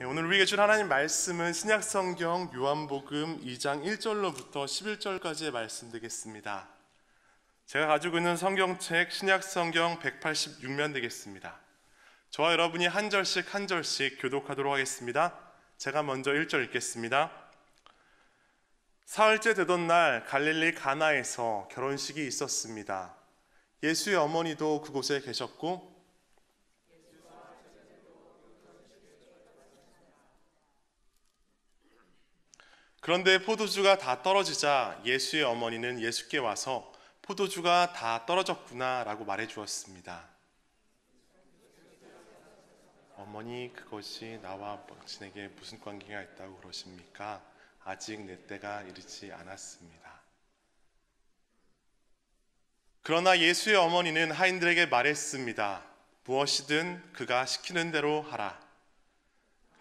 오늘 우리에게 준 하나님 말씀은 신약성경 요한복음 2장 1절로부터 11절까지의 말씀 되겠습니다. 제가 가지고 있는 성경책 신약성경 186면 되겠습니다. 저와 여러분이 한 절씩 한 절씩 교독하도록 하겠습니다. 제가 먼저 1절 읽겠습니다. 사흘째 되던 날 갈릴리 가나에서 결혼식이 있었습니다. 예수의 어머니도 그곳에 계셨고 그런데 포도주가 다 떨어지자 예수의 어머니는 예수께 와서 포도주가 다 떨어졌구나 라고 말해 주었습니다. 어머니, 그것이 나와 당신에게 무슨 관계가 있다고 그러십니까? 아직 내 때가 이르지 않았습니다. 그러나 예수의 어머니는 하인들에게 말했습니다. 무엇이든 그가 시키는 대로 하라.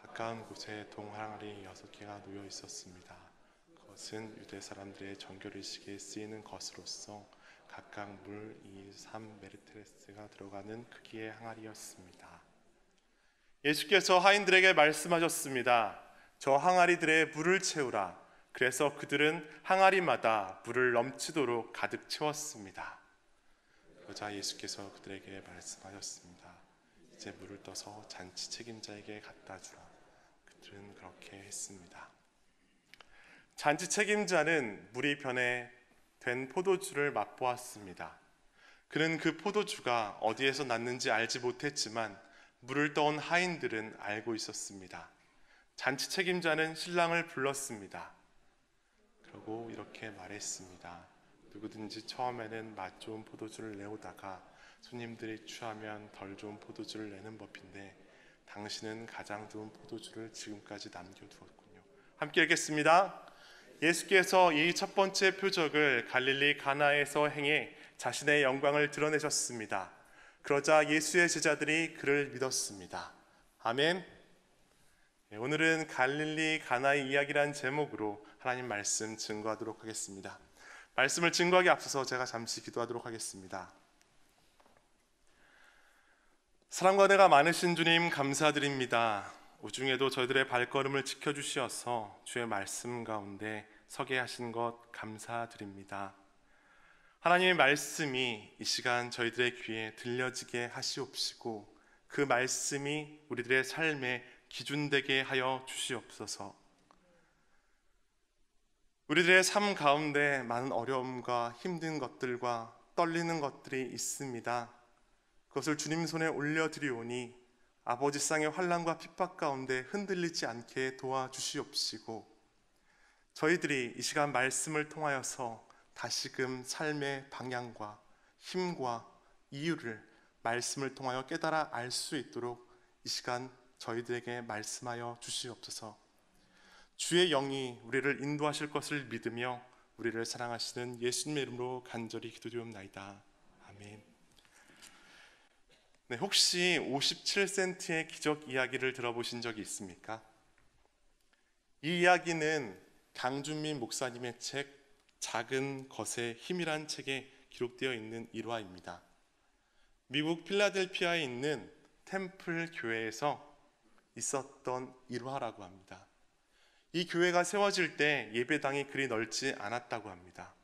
가까운 곳에 동항아리 6개가 놓여 있었습니다. 그것은 유대 사람들의 정결의식에 쓰이는 것으로서 각각 물 2, 3메르테레스가 들어가는 크기의 항아리였습니다. 예수께서 하인들에게 말씀하셨습니다. 저 항아리들의 물을 채우라. 그래서 그들은 항아리마다 물을 넘치도록 가득 채웠습니다. 그러자 예수께서 그들에게 말씀하셨습니다. 이제 물을 떠서 잔치 책임자에게 갖다 주라. 그들은 그렇게 했습니다. 잔치 책임자는 물이 변해된 포도주를 맛보았습니다. 그는 그 포도주가 어디에서 났는지 알지 못했지만 물을 떠온 하인들은 알고 있었습니다. 잔치 책임자는 신랑을 불렀습니다. 그리고 이렇게 말했습니다. 누구든지 처음에는 맛 좋은 포도주를 내오다가 손님들이 취하면 덜 좋은 포도주를 내는 법인데 당신은 가장 좋은 포도주를 지금까지 남겨두었군요. 함께 읽겠습니다. 예수께서 이 첫 번째 표적을 갈릴리 가나에서 행해 자신의 영광을 드러내셨습니다. 그러자 예수의 제자들이 그를 믿었습니다. 아멘. 오늘은 갈릴리 가나의 이야기란 제목으로 하나님 말씀 증거하도록 하겠습니다. 말씀을 증거하기 앞서서 제가 잠시 기도하도록 하겠습니다. 사랑과 은혜가 많으신 주님 감사드립니다. 우중에도 저희들의 발걸음을 지켜주시어서 주의 말씀 가운데 서게 하신 것 감사드립니다. 하나님의 말씀이 이 시간 저희들의 귀에 들려지게 하시옵시고 그 말씀이 우리들의 삶의 기준되게 하여 주시옵소서. 우리들의 삶 가운데 많은 어려움과 힘든 것들과 떨리는 것들이 있습니다. 그것을 주님 손에 올려드리오니 아버지 상의 환난과 핍박 가운데 흔들리지 않게 도와주시옵시고 저희들이 이 시간 말씀을 통하여서 다시금 삶의 방향과 힘과 이유를 말씀을 통하여 깨달아 알 수 있도록 이 시간 저희들에게 말씀하여 주시옵소서. 주의 영이 우리를 인도하실 것을 믿으며 우리를 사랑하시는 예수님의 이름으로 간절히 기도드리옵나이다. 아멘. 네, 혹시 57센트의 기적 이야기를 들어보신 적이 있습니까? 이 이야기는 강준민 목사님의 책 작은 것의 힘이란 책에 기록되어 있는 일화입니다. 미국 필라델피아에 있는 템플 교회에서 있었던 일화라고 합니다. 이 교회가 세워질 때 예배당이 그리 넓지 않았다고 합니다.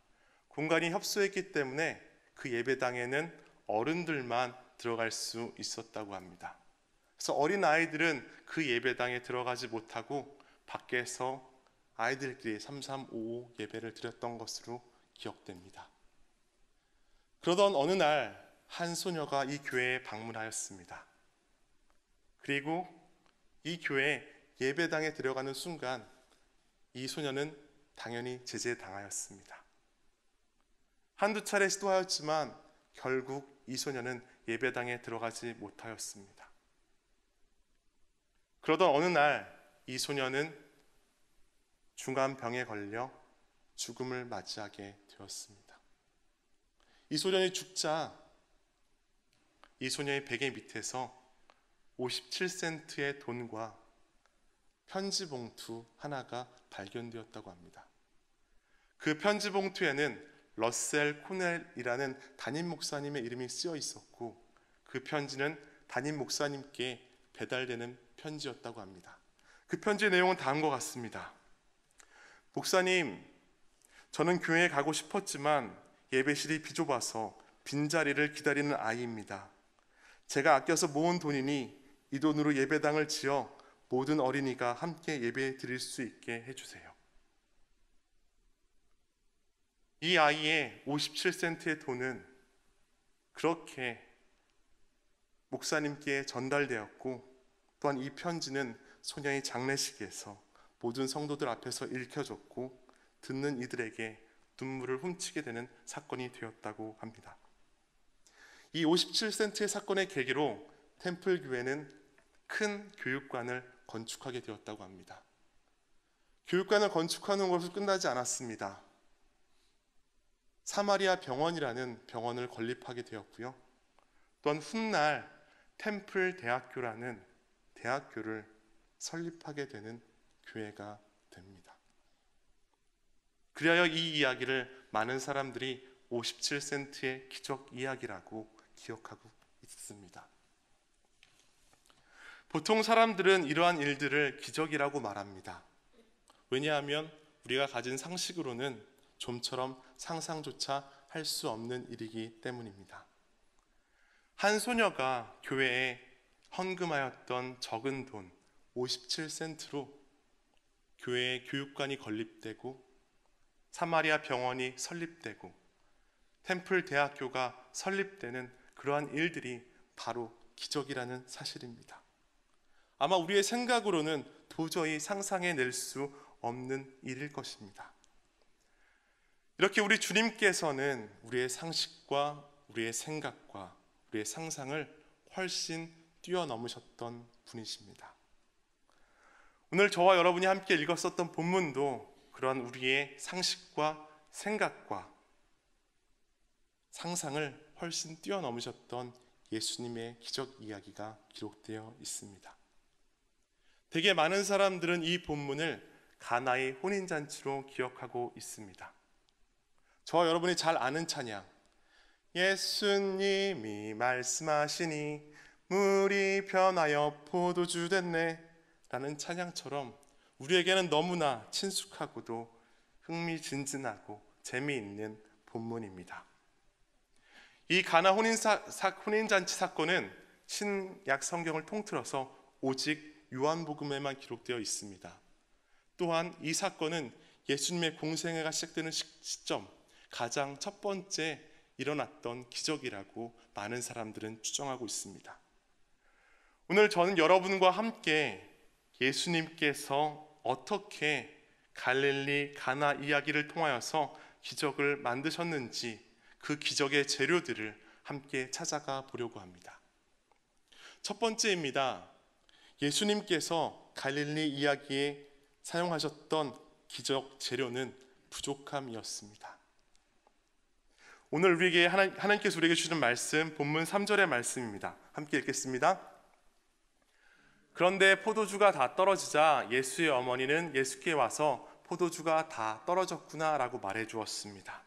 공간이 협소했기 때문에 그 예배당에는 어른들만 들어갈 수 있었다고 합니다. 그래서 어린 아이들은 그 예배당에 들어가지 못하고 밖에서 아이들끼리 3355 예배를 드렸던 것으로 기억됩니다. 그러던 어느 날 한 소녀가 이 교회에 방문하였습니다. 그리고 이 교회 예배당에 들어가는 순간 이 소녀는 당연히 제재당하였습니다. 한두 차례 시도하였지만 결국 이 소녀는 예배당에 들어가지 못하였습니다. 그러던 어느 날 이 소녀는 중환병에 걸려 죽음을 맞이하게 되었습니다. 이 소년이 죽자 이 소녀의 베개 밑에서 57센트의 돈과 편지 봉투 하나가 발견되었다고 합니다. 그 편지 봉투에는 러셀 코넬이라는 담임 목사님의 이름이 쓰여 있었고 그 편지는 담임 목사님께 배달되는 편지였다고 합니다. 그 편지의 내용은 다음과 같습니다. 목사님, 저는 교회에 가고 싶었지만 예배실이 비좁아서 빈자리를 기다리는 아이입니다. 제가 아껴서 모은 돈이니 이 돈으로 예배당을 지어 모든 어린이가 함께 예배 드릴 수 있게 해주세요. 이 아이의 57센트의 돈은 그렇게 목사님께 전달되었고, 또한 이 편지는 소녀의 장례식에서 모든 성도들 앞에서 읽혀졌고 듣는 이들에게 눈물을 훔치게 되는 사건이 되었다고 합니다. 이 57센트의 사건의 계기로 템플 교회는 큰 교육관을 건축하게 되었다고 합니다. 교육관을 건축하는 것으로 끝나지 않았습니다. 사마리아 병원이라는 병원을 건립하게 되었고요. 또한 훗날 템플 대학교라는 대학교를 설립하게 되는 교회가 됩니다. 그리하여 이 이야기를 많은 사람들이 57센트의 기적 이야기라고 기억하고 있습니다. 보통 사람들은 이러한 일들을 기적이라고 말합니다. 왜냐하면 우리가 가진 상식으로는 좀처럼 상상조차 할 수 없는 일이기 때문입니다. 한 소녀가 교회에 헌금하였던 적은 돈 57센트로 교회의 교육관이 건립되고 사마리아 병원이 설립되고 템플 대학교가 설립되는 그러한 일들이 바로 기적이라는 사실입니다. 아마 우리의 생각으로는 도저히 상상해낼 수 없는 일일 것입니다. 이렇게 우리 주님께서는 우리의 상식과 우리의 생각과 우리의 상상을 훨씬 뛰어넘으셨던 분이십니다. 오늘 저와 여러분이 함께 읽었었던 본문도 그러한 우리의 상식과 생각과 상상을 훨씬 뛰어넘으셨던 예수님의 기적 이야기가 기록되어 있습니다. 되게 많은 사람들은 이 본문을 가나의 혼인잔치로 기억하고 있습니다. 저와 여러분이 잘 아는 찬양, 예수님이 말씀하시니 물이 변하여 포도주 됐네 라는 찬양처럼 우리에게는 너무나 친숙하고도 흥미진진하고 재미있는 본문입니다. 이 가나 혼인잔치 사건은 신약 성경을 통틀어서 오직 요한복음에만 기록되어 있습니다. 또한 이 사건은 예수님의 공생애가 시작되는 시점, 가장 첫 번째 일어났던 기적이라고 많은 사람들은 추정하고 있습니다. 오늘 저는 여러분과 함께 예수님께서 어떻게 갈릴리 가나 이야기를 통하여서 기적을 만드셨는지 그 기적의 재료들을 함께 찾아가 보려고 합니다. 첫 번째입니다. 예수님께서 갈릴리 이야기에 사용하셨던 기적 재료는 부족함이었습니다. 오늘 우리에게 하나님께서 우리에게 주시는 말씀, 본문 3절의 말씀입니다. 함께 읽겠습니다. 그런데 포도주가 다 떨어지자 예수의 어머니는 예수께 와서 포도주가 다 떨어졌구나 라고 말해 주었습니다.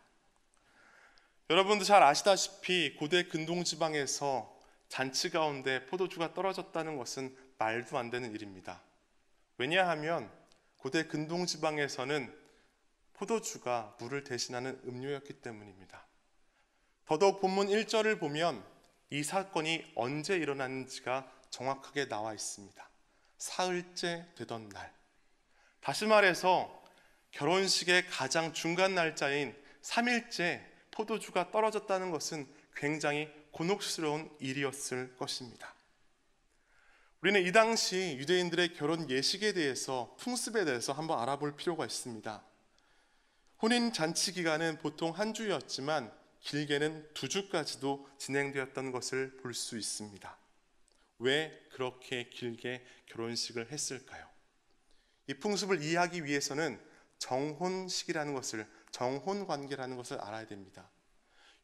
여러분도 잘 아시다시피 고대 근동지방에서 잔치 가운데 포도주가 떨어졌다는 것은 말도 안 되는 일입니다. 왜냐하면 고대 근동지방에서는 포도주가 물을 대신하는 음료였기 때문입니다. 더더욱 본문 1절을 보면 이 사건이 언제 일어났는지가 정확하게 나와 있습니다. 사흘째 되던 날. 다시 말해서 결혼식의 가장 중간 날짜인 3일째 포도주가 떨어졌다는 것은 굉장히 곤혹스러운 일이었을 것입니다. 우리는 이 당시 유대인들의 결혼 예식에 대해서, 풍습에 대해서 한번 알아볼 필요가 있습니다. 혼인 잔치 기간은 보통 한 주였지만 길게는 2주까지도 진행되었던 것을 볼 수 있습니다. 왜 그렇게 길게 결혼식을 했을까요? 이 풍습을 이해하기 위해서는 정혼식이라는 것을, 정혼관계라는 것을 알아야 됩니다.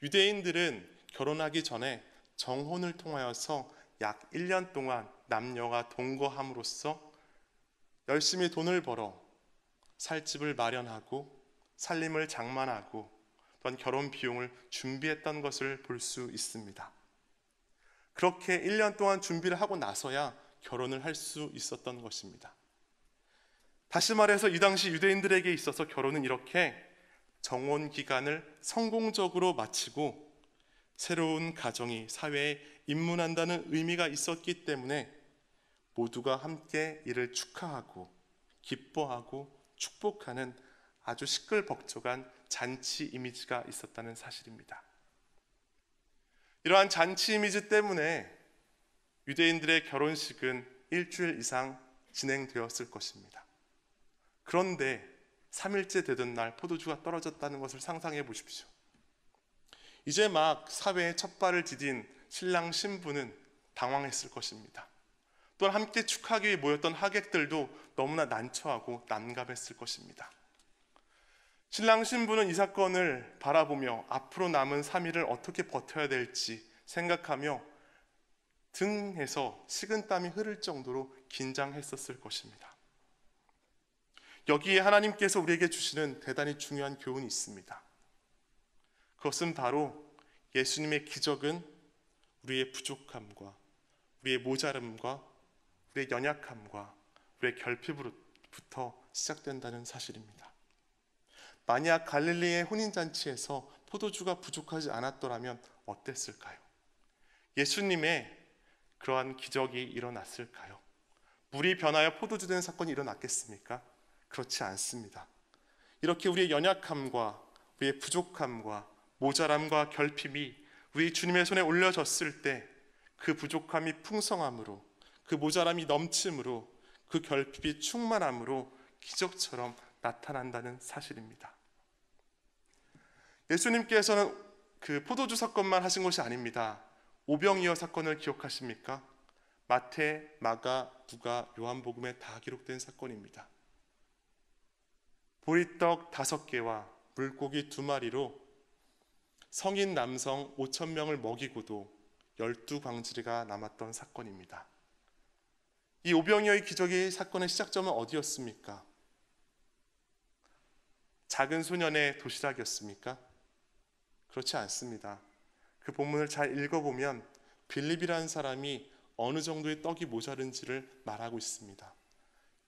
유대인들은 결혼하기 전에 정혼을 통하여서 약 1년 동안 남녀가 동거함으로써 열심히 돈을 벌어 살 집을 마련하고 살림을 장만하고 또한 결혼 비용을 준비했던 것을 볼 수 있습니다. 그렇게 1년 동안 준비를 하고 나서야 결혼을 할 수 있었던 것입니다. 다시 말해서 이 당시 유대인들에게 있어서 결혼은 이렇게 정혼 기간을 성공적으로 마치고 새로운 가정이 사회에 입문한다는 의미가 있었기 때문에 모두가 함께 이를 축하하고 기뻐하고 축복하는 아주 시끌벅적한 잔치 이미지가 있었다는 사실입니다. 이러한 잔치 이미지 때문에 유대인들의 결혼식은 일주일 이상 진행되었을 것입니다. 그런데 3일째 되던 날 포도주가 떨어졌다는 것을 상상해 보십시오. 이제 막 사회에 첫 발을 디딘 신랑 신부는 당황했을 것입니다. 또한 함께 축하하기 위해 모였던 하객들도 너무나 난처하고 난감했을 것입니다. 신랑 신부는 이 사건을 바라보며 앞으로 남은 3일을 어떻게 버텨야 될지 생각하며 등에서 식은땀이 흐를 정도로 긴장했었을 것입니다. 여기에 하나님께서 우리에게 주시는 대단히 중요한 교훈이 있습니다. 그것은 바로 예수님의 기적은 우리의 부족함과 우리의 모자름과 우리의 연약함과 우리의 결핍으로부터 시작된다는 사실입니다. 만약 갈릴리의 혼인잔치에서 포도주가 부족하지 않았더라면 어땠을까요? 예수님의 그러한 기적이 일어났을까요? 물이 변하여 포도주 된 사건이 일어났겠습니까? 그렇지 않습니다. 이렇게 우리의 연약함과 우리의 부족함과 모자람과 결핍이 우리 주님의 손에 올려졌을 때 그 부족함이 풍성함으로, 그 모자람이 넘침으로, 그 결핍이 충만함으로 기적처럼 나타난다는 사실입니다. 예수님께서는 그 포도주 사건만 하신 것이 아닙니다. 오병이어 사건을 기억하십니까? 마태, 마가, 누가, 요한복음에 다 기록된 사건입니다. 보리떡 5개와 물고기 2마리로 성인 남성 5,000명을 먹이고도 12광지리가 남았던 사건입니다. 이 오병이어의 기적의 사건의 시작점은 어디였습니까? 작은 소년의 도시락이었습니까? 그렇지 않습니다. 그 본문을 잘 읽어보면 빌립이라는 사람이 어느 정도의 떡이 모자른지를 말하고 있습니다.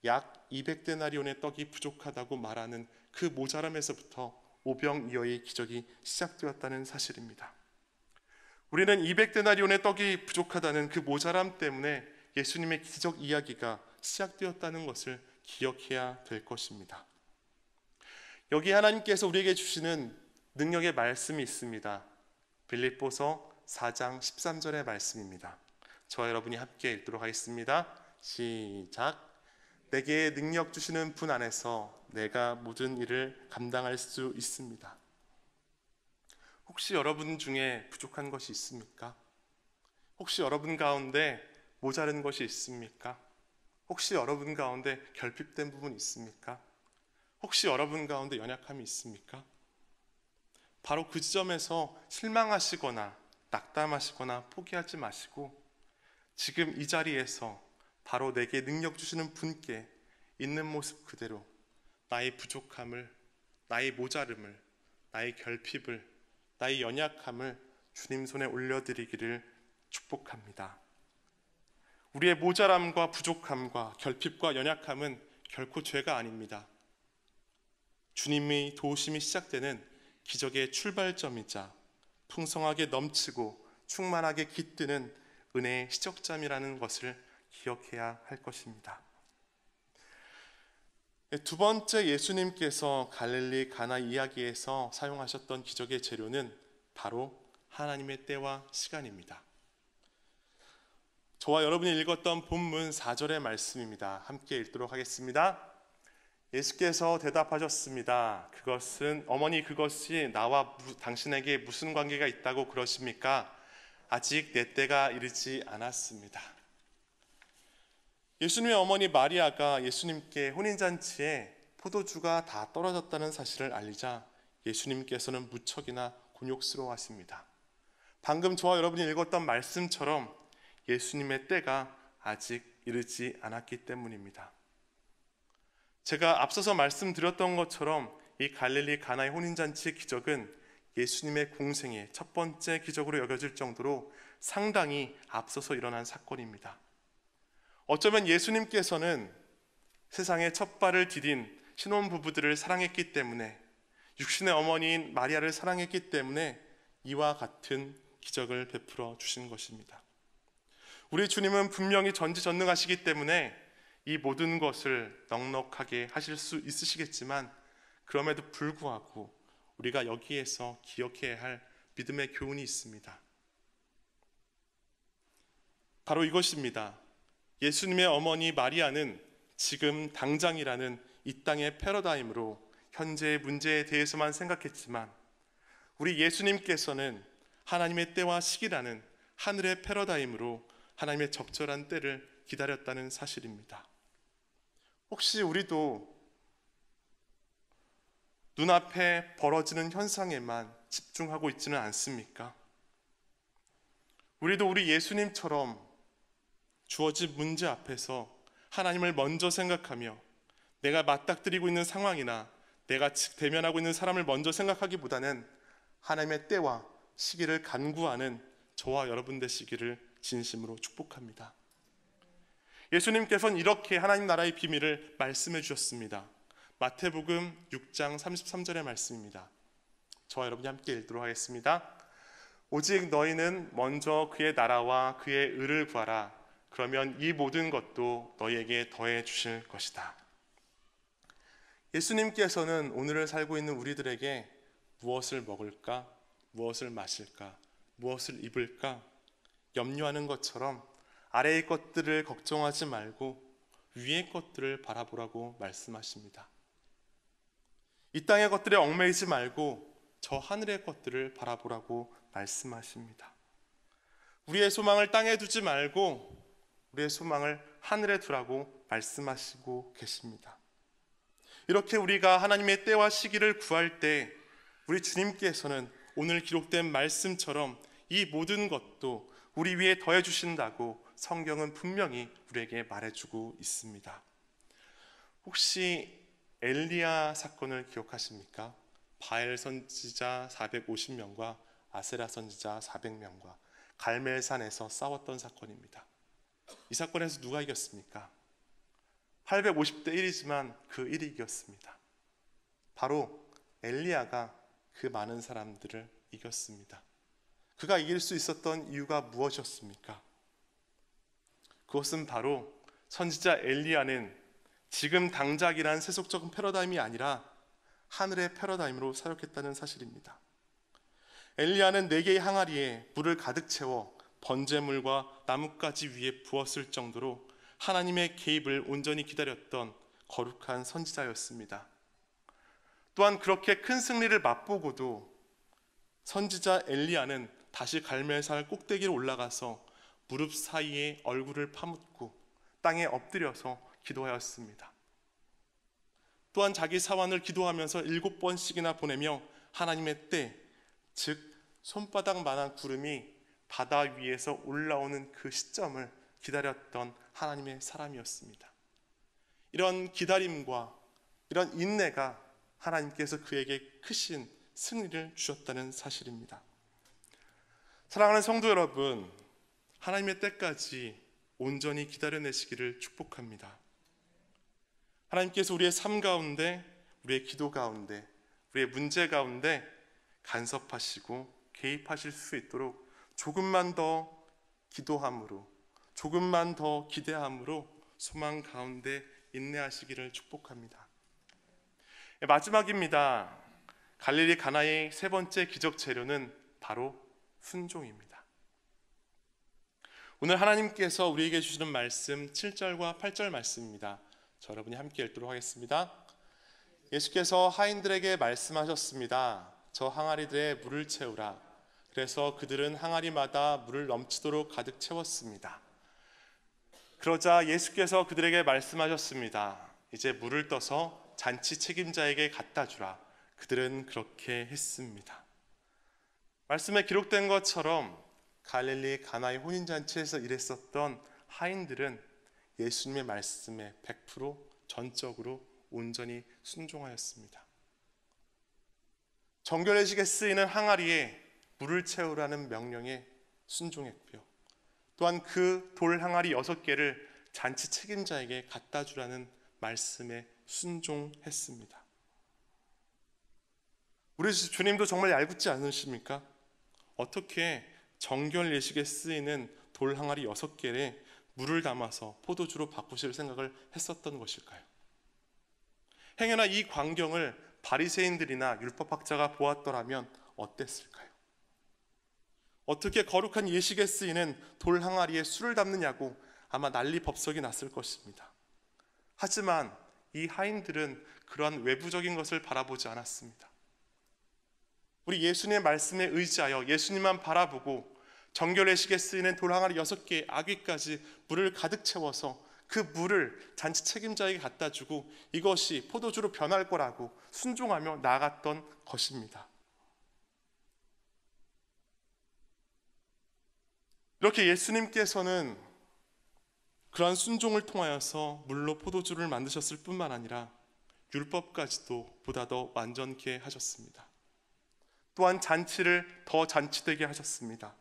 약 200데나리온의 떡이 부족하다고 말하는 그 모자람에서부터 오병이어의 기적이 시작되었다는 사실입니다. 우리는 200데나리온의 떡이 부족하다는 그 모자람 때문에 예수님의 기적 이야기가 시작되었다는 것을 기억해야 될 것입니다. 여기 하나님께서 우리에게 주시는 능력의 말씀이 있습니다. 빌립보서 4장 13절의 말씀입니다. 저와 여러분이 함께 읽도록 하겠습니다. 시작. 내게 능력 주시는 분 안에서 내가 모든 일을 감당할 수 있습니다. 혹시 여러분 중에 부족한 것이 있습니까? 혹시 여러분 가운데 모자른 것이 있습니까? 혹시 여러분 가운데 결핍된 부분이 있습니까? 혹시 여러분 가운데 연약함이 있습니까? 바로 그 지점에서 실망하시거나 낙담하시거나 포기하지 마시고 지금 이 자리에서 바로 내게 능력 주시는 분께 있는 모습 그대로 나의 부족함을, 나의 모자름을, 나의 결핍을, 나의 연약함을 주님 손에 올려드리기를 축복합니다. 우리의 모자람과 부족함과 결핍과 연약함은 결코 죄가 아닙니다. 주님의 도우심이 시작되는 기적의 출발점이자 풍성하게 넘치고 충만하게 깃드는 은혜의 시작점이라는 것을 기억해야 할 것입니다. 두 번째, 예수님께서 갈릴리 가나 이야기에서 사용하셨던 기적의 재료는 바로 하나님의 때와 시간입니다. 저와 여러분이 읽었던 본문 4절의 말씀입니다. 함께 읽도록 하겠습니다. 예수께서 대답하셨습니다. 어머니 그것이 나와 당신에게 무슨 관계가 있다고 그러십니까? 아직 내 때가 이르지 않았습니다. 예수님의 어머니 마리아가 예수님께 혼인잔치에 포도주가 다 떨어졌다는 사실을 알리자 예수님께서는 무척이나 곤욕스러워하십니다. 방금 저와 여러분이 읽었던 말씀처럼 예수님의 때가 아직 이르지 않았기 때문입니다. 제가 앞서서 말씀드렸던 것처럼 이 갈릴리 가나의 혼인잔치의 기적은 예수님의 공생의 첫 번째 기적으로 여겨질 정도로 상당히 앞서서 일어난 사건입니다. 어쩌면 예수님께서는 세상에 첫 발을 디딘 신혼부부들을 사랑했기 때문에, 육신의 어머니인 마리아를 사랑했기 때문에 이와 같은 기적을 베풀어 주신 것입니다. 우리 주님은 분명히 전지전능하시기 때문에 이 모든 것을 넉넉하게 하실 수 있으시겠지만, 그럼에도 불구하고 우리가 여기에서 기억해야 할 믿음의 교훈이 있습니다. 바로 이것입니다. 예수님의 어머니 마리아는 지금 당장이라는 이 땅의 패러다임으로 현재의 문제에 대해서만 생각했지만, 우리 예수님께서는 하나님의 때와 시기라는 하늘의 패러다임으로 하나님의 적절한 때를 기다렸다는 사실입니다. 혹시 우리도 눈앞에 벌어지는 현상에만 집중하고 있지는 않습니까? 우리도 우리 예수님처럼 주어진 문제 앞에서 하나님을 먼저 생각하며, 내가 맞닥뜨리고 있는 상황이나 내가 대면하고 있는 사람을 먼저 생각하기보다는 하나님의 때와 시기를 간구하는 저와 여러분 되시기를 진심으로 축복합니다. 예수님께서는 이렇게 하나님 나라의 비밀을 말씀해 주셨습니다. 마태복음 6장 33절의 말씀입니다. 저와 여러분이 함께 읽도록 하겠습니다. 오직 너희는 먼저 그의 나라와 그의 의를 구하라. 그러면 이 모든 것도 너희에게 더해 주실 것이다. 예수님께서는 오늘을 살고 있는 우리들에게 무엇을 먹을까, 무엇을 마실까, 무엇을 입을까 염려하는 것처럼 아래의 것들을 걱정하지 말고 위의 것들을 바라보라고 말씀하십니다. 이 땅의 것들에 얽매이지 말고 저 하늘의 것들을 바라보라고 말씀하십니다. 우리의 소망을 땅에 두지 말고 우리의 소망을 하늘에 두라고 말씀하시고 계십니다. 이렇게 우리가 하나님의 때와 시기를 구할 때 우리 주님께서는 오늘 기록된 말씀처럼 이 모든 것도 우리 위에 더해 주신다고 성경은 분명히 우리에게 말해주고 있습니다. 혹시 엘리야 사건을 기억하십니까? 바엘 선지자 450명과 아세라 선지자 400명과 갈멜산에서 싸웠던 사건입니다. 이 사건에서 누가 이겼습니까? 850대 1이지만 그 1이 이겼습니다. 바로 엘리야가 그 많은 사람들을 이겼습니다. 그가 이길 수 있었던 이유가 무엇이었습니까? 그것은 바로 선지자 엘리야는 지금 당장이란 세속적인 패러다임이 아니라 하늘의 패러다임으로 사역했다는 사실입니다. 엘리야는 4개의 항아리에 물을 가득 채워 번제물과 나뭇가지 위에 부었을 정도로 하나님의 개입을 온전히 기다렸던 거룩한 선지자였습니다. 또한 그렇게 큰 승리를 맛보고도 선지자 엘리야는 다시 갈멜산 꼭대기로 올라가서 무릎 사이에 얼굴을 파묻고 땅에 엎드려서 기도하였습니다. 또한 자기 사환을 기도하면서 7번씩이나 보내며 하나님의 때, 즉 손바닥만한 구름이 바다 위에서 올라오는 그 시점을 기다렸던 하나님의 사람이었습니다. 이런 기다림과 이런 인내가 하나님께서 그에게 크신 승리를 주셨다는 사실입니다. 사랑하는 성도 여러분, 하나님의 때까지 온전히 기다려내시기를 축복합니다. 하나님께서 우리의 삶 가운데, 우리의 기도 가운데, 우리의 문제 가운데 간섭하시고 개입하실 수 있도록 조금만 더 기도함으로, 조금만 더 기대함으로 소망 가운데 인내하시기를 축복합니다. 마지막입니다. 갈릴리 가나의 세 번째 기적 재료는 바로 순종입니다. 오늘 하나님께서 우리에게 주시는 말씀 7절과 8절 말씀입니다. 저 여러분이 함께 읽도록 하겠습니다. 예수께서 하인들에게 말씀하셨습니다. 저 항아리들에 물을 채우라. 그래서 그들은 항아리마다 물을 넘치도록 가득 채웠습니다. 그러자 예수께서 그들에게 말씀하셨습니다. 이제 물을 떠서 잔치 책임자에게 갖다 주라. 그들은 그렇게 했습니다. 말씀에 기록된 것처럼 갈릴리 가나의 혼인잔치에서 일했었던 하인들은 예수님의 말씀에 100% 전적으로 온전히 순종하였습니다. 정결례식에 쓰이는 항아리에 물을 채우라는 명령에 순종했고요. 또한 그 돌 항아리 6개를 잔치 책임자에게 갖다 주라는 말씀에 순종했습니다. 우리 주님도 정말 얄궂지 않으십니까? 어떻게 정결 예식에 쓰이는 돌 항아리 6개에 물을 담아서 포도주로 바꾸실 생각을 했었던 것일까요? 행여나 이 광경을 바리새인들이나 율법학자가 보았더라면 어땠을까요? 어떻게 거룩한 예식에 쓰이는 돌 항아리에 술을 담느냐고 아마 난리 법석이 났을 것입니다. 하지만 이 하인들은 그러한 외부적인 것을 바라보지 않았습니다. 우리 예수님의 말씀에 의지하여 예수님만 바라보고 정결 예식에 쓰이는 돌 항아리 6개의 아귀까지 물을 가득 채워서 그 물을 잔치 책임자에게 갖다 주고 이것이 포도주로 변할 거라고 순종하며 나아갔던 것입니다. 이렇게 예수님께서는 그러한 순종을 통하여서 물로 포도주를 만드셨을 뿐만 아니라 율법까지도 보다 더 완전케 하셨습니다. 또한 잔치를 더 잔치되게 하셨습니다.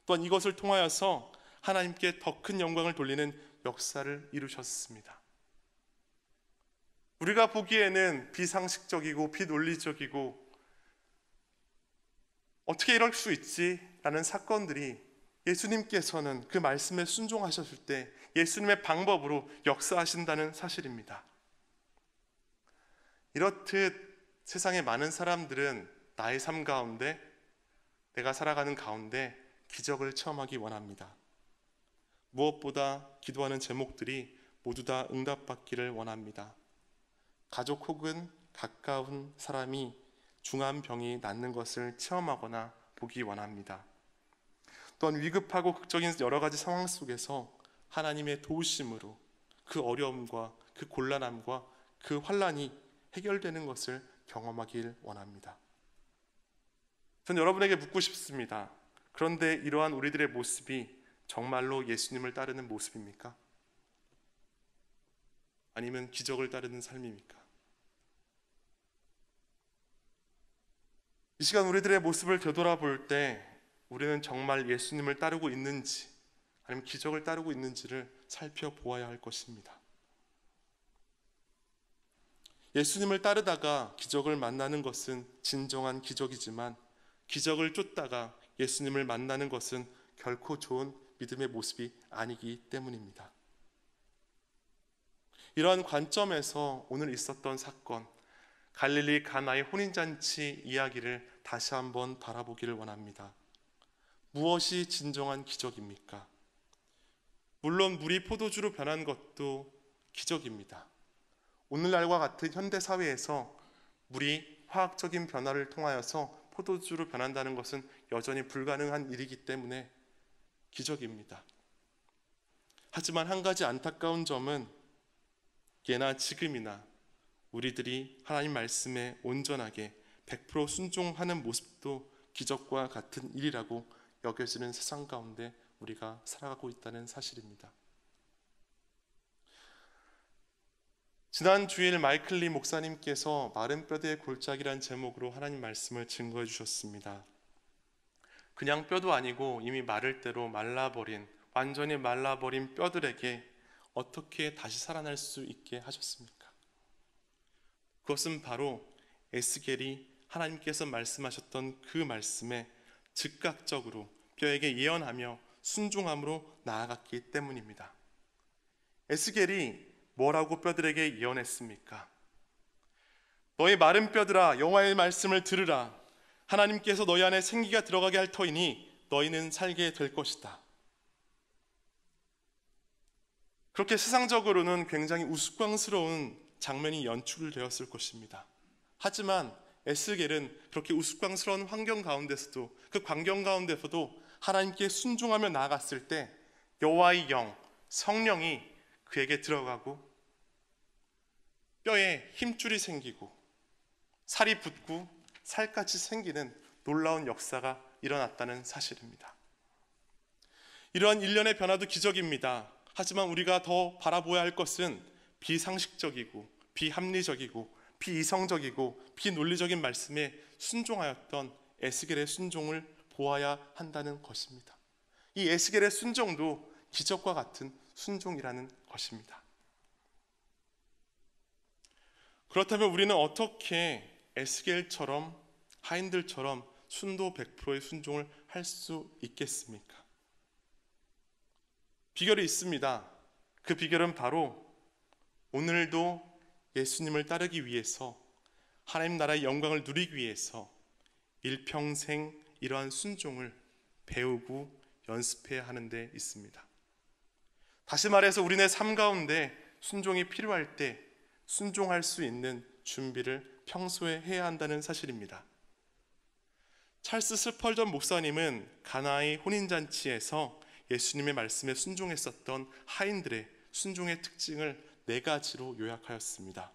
또한 이것을 통하여서 하나님께 더 큰 영광을 돌리는 역사를 이루셨습니다. 우리가 보기에는 비상식적이고 비논리적이고 어떻게 이럴 수 있지? 라는 사건들이 예수님께서는 그 말씀에 순종하셨을 때 예수님의 방법으로 역사하신다는 사실입니다. 이렇듯 세상의 많은 사람들은 나의 삶 가운데, 내가 살아가는 가운데 기적을 체험하기 원합니다. 무엇보다 기도하는 제목들이 모두 다 응답받기를 원합니다. 가족 혹은 가까운 사람이 중한 병이 낫는 것을 체험하거나 보기 원합니다. 또한 위급하고 극적인 여러 가지 상황 속에서 하나님의 도우심으로 그 어려움과 그 곤란함과 그 환난이 해결되는 것을 경험하길 원합니다. 전 여러분에게 묻고 싶습니다. 그런데 이러한 우리들의 모습이 정말로 예수님을 따르는 모습입니까? 아니면 기적을 따르는 삶입니까? 이 시간 우리들의 모습을 되돌아볼 때 우리는 정말 예수님을 따르고 있는지 아니면 기적을 따르고 있는지를 살펴보아야 할 것입니다. 예수님을 따르다가 기적을 만나는 것은 진정한 기적이지만 기적을 쫓다가 예수님을 만나는 것은 결코 좋은 믿음의 모습이 아니기 때문입니다. 이러한 관점에서 오늘 있었던 사건, 갈릴리 가나의 혼인잔치 이야기를 다시 한번 바라보기를 원합니다. 무엇이 진정한 기적입니까? 물론 물이 포도주로 변한 것도 기적입니다. 오늘날과 같은 현대사회에서 물이 화학적인 변화를 통하여서 포도주로 변한다는 것은 여전히 불가능한 일이기 때문에 기적입니다. 하지만 한 가지 안타까운 점은 예나 지금이나 우리들이 하나님 말씀에 온전하게 100% 순종하는 모습도 기적과 같은 일이라고 여겨지는 세상 가운데 우리가 살아가고 있다는 사실입니다. 지난 주일 마이클 리 목사님께서 마른 뼈대의 골짜기란 제목으로 하나님 말씀을 증거해 주셨습니다. 그냥 뼈도 아니고 이미 마를 대로 말라버린, 완전히 말라버린 뼈들에게 어떻게 다시 살아날 수 있게 하셨습니까? 그것은 바로 에스겔이 하나님께서 말씀하셨던 그 말씀에 즉각적으로 뼈에게 예언하며 순종함으로 나아갔기 때문입니다. 에스겔이 뭐라고 뼈들에게 예언했습니까? 너희 마른 뼈들아 여호와의 말씀을 들으라. 하나님께서 너희 안에 생기가 들어가게 할 터이니 너희는 살게 될 것이다. 그렇게 세상적으로는 굉장히 우스꽝스러운 장면이 연출되었을 것입니다. 하지만 에스겔은 그렇게 우스꽝스러운 환경 가운데서도 그 광경 가운데서도 하나님께 순종하며 나아갔을 때 여호와의 영, 성령이 그에게 들어가고 뼈에 힘줄이 생기고 살이 붙고 살같이 생기는 놀라운 역사가 일어났다는 사실입니다. 이러한 일련의 변화도 기적입니다. 하지만 우리가 더 바라보아야 할 것은 비상식적이고 비합리적이고 비이성적이고 비논리적인 말씀에 순종하였던 에스겔의 순종을 보아야 한다는 것입니다. 이 에스겔의 순종도 기적과 같은 순종이라는 것입니다. 그렇다면 우리는 어떻게 에스겔처럼 하인들처럼 순도 100%의 순종을 할 수 있겠습니까? 비결이 있습니다. 그 비결은 바로 오늘도 예수님을 따르기 위해서, 하나님 나라의 영광을 누리기 위해서 일평생 이러한 순종을 배우고 연습해야 하는 데 있습니다. 다시 말해서 우리네 삶 가운데 순종이 필요할 때 순종할 수 있는 준비를 평소에 해야 한다는 사실입니다. 찰스 스펄전 목사님은 가나의 혼인잔치에서 예수님의 말씀에 순종했었던 하인들의 순종의 특징을 4가지로 요약하였습니다.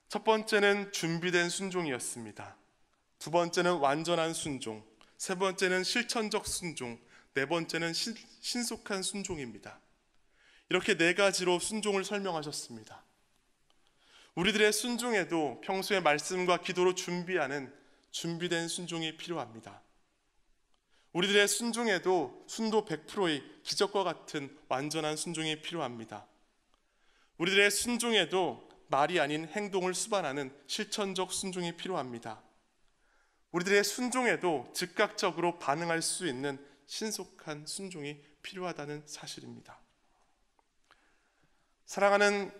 첫 번째는 준비된 순종이었습니다. 두 번째는 완전한 순종, 세 번째는 실천적 순종, 네 번째는 신속한 순종입니다. 이렇게 4가지로 순종을 설명하셨습니다. 우리들의 순종에도 평소에 말씀과 기도로 준비하는 준비된 순종이 필요합니다. 우리들의 순종에도 순도 100%의 기적과 같은 완전한 순종이 필요합니다. 우리들의 순종에도 말이 아닌 행동을 수반하는 실천적 순종이 필요합니다. 우리들의 순종에도 즉각적으로 반응할 수 있는 신속한 순종이 필요하다는 사실입니다. 사랑하는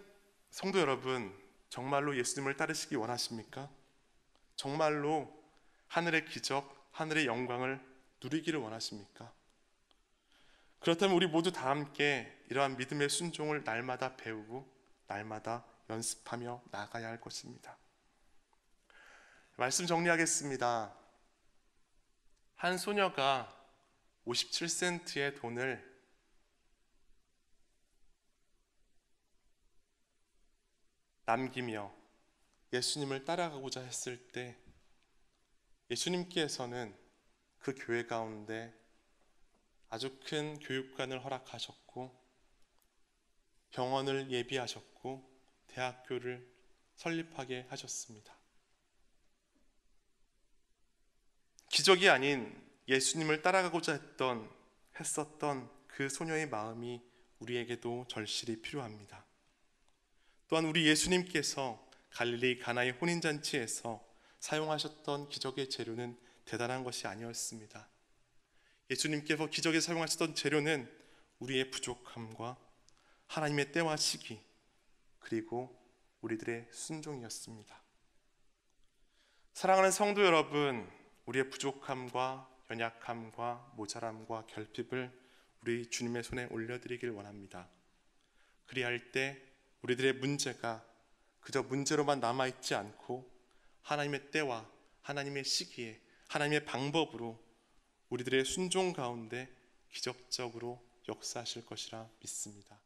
성도 여러분, 정말로 예수님을 따르시기 원하십니까? 정말로 하늘의 기적, 하늘의 영광을 누리기를 원하십니까? 그렇다면 우리 모두 다 함께 이러한 믿음의 순종을 날마다 배우고 날마다 연습하며 나아가야 할 것입니다. 말씀 정리하겠습니다. 한 소녀가 57센트의 돈을 남기며 예수님을 따라가고자 했을 때 예수님께서는 그 교회 가운데 아주 큰 교육관을 허락하셨고 병원을 예비하셨고 대학교를 설립하게 하셨습니다. 기적이 아닌 예수님을 따라가고자 했었던 그 소녀의 마음이 우리에게도 절실히 필요합니다. 또한 우리 예수님께서 갈릴리 가나의 혼인잔치에서 사용하셨던 기적의 재료는 대단한 것이 아니었습니다. 예수님께서 기적에 사용하셨던 재료는 우리의 부족함과 하나님의 때와 시기, 그리고 우리들의 순종이었습니다. 사랑하는 성도 여러분, 우리의 부족함과 연약함과 모자람과 결핍을 우리 주님의 손에 올려드리길 원합니다. 그리할 때 우리들의 문제가 그저 문제로만 남아있지 않고 하나님의 때와 하나님의 시기에 하나님의 방법으로 우리들의 순종 가운데 기적적으로 역사하실 것이라 믿습니다.